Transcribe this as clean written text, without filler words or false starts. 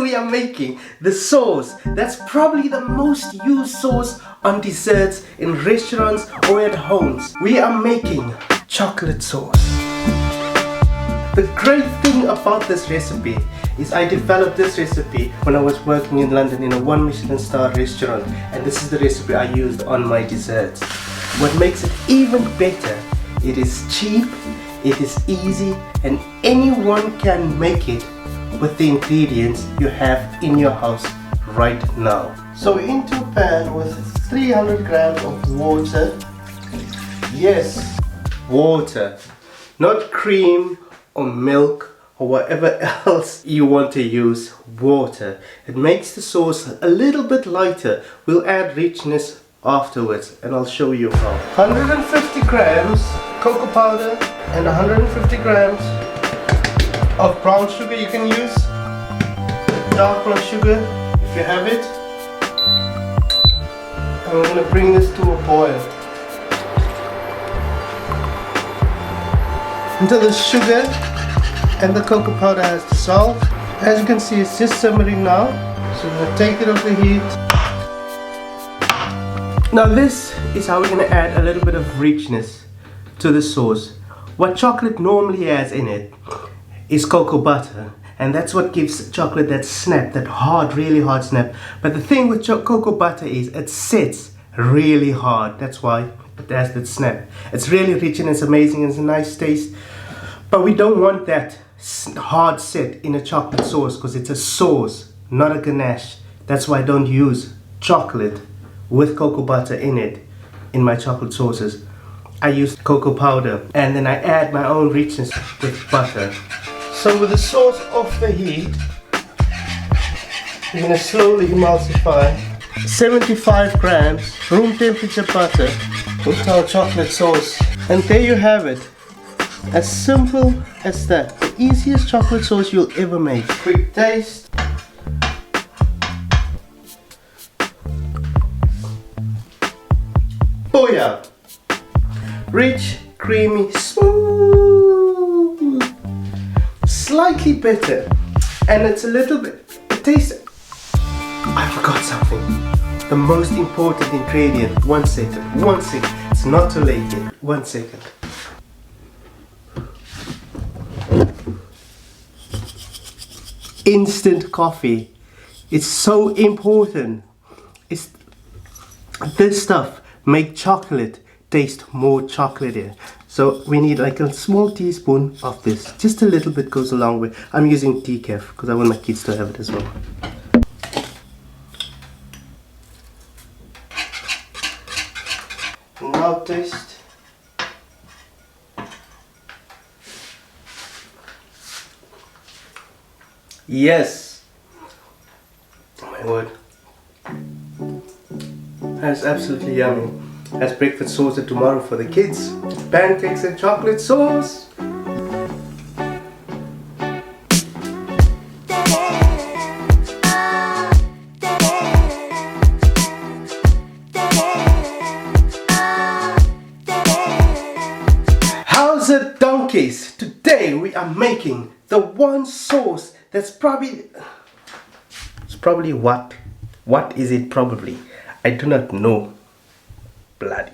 we are making the sauce that's probably the most used sauce on desserts in restaurants or at homes. We are making chocolate sauce. The great thing about this recipe is I developed this recipe when I was working in London in a 1 Michelin star restaurant, and this is the recipe I used on my desserts. What makes it even better, it is cheap, it is easy, and anyone can make it with the ingredients you have in your house right now. So into a pan with 300 grams of water. Yes, water, not cream or milk or whatever else you want to use. Water. It makes the sauce a little bit lighter. We'll add richness afterwards and I'll show you how. 150 grams cocoa powder and 150 grams of brown sugar. You can use dark brown sugar if you have it. And we're going to bring this to a boil until the sugar and the cocoa powder has dissolved. As you can see, it's just simmering now. So we're going to take it off the heat. Now this is how we're going to add a little bit of richness to the sauce. What chocolate normally has in it is cocoa butter, and that's what gives chocolate that snap, that hard, really hard snap. But the thing with cocoa butter is it sits really hard. That's why it has that snap. It's really rich and it's amazing and it's a nice taste. But we don't want that hard set in a chocolate sauce because it's a sauce, not a ganache. That's why I don't use chocolate with cocoa butter in it in my chocolate sauces. I use cocoa powder and then I add my own richness with butter. So with the sauce off the heat, we're going to slowly emulsify 75 grams room temperature butter with our chocolate sauce. And there you have it. As simple as that. The easiest chocolate sauce you'll ever make. Quick taste. Booyah! Rich, creamy, smooth. Slightly bitter. And it's a little bit, it tastes, I forgot something. The most important ingredient. 1 second. It's not too late yet. 1 second. Instant coffee. It's so important. This stuff makes chocolate taste more chocolatey. So we need like a small teaspoon of this. Just a little bit goes a long way. I'm using decaf because I want my kids to have it as well. Now taste. Yes. Oh my word. That's absolutely yummy. That's breakfast sauce tomorrow for the kids. Pancakes and chocolate sauce. How's it, donkeys? Today we are making the one sauce that's probably what? What is it probably? I do not know. Bloody.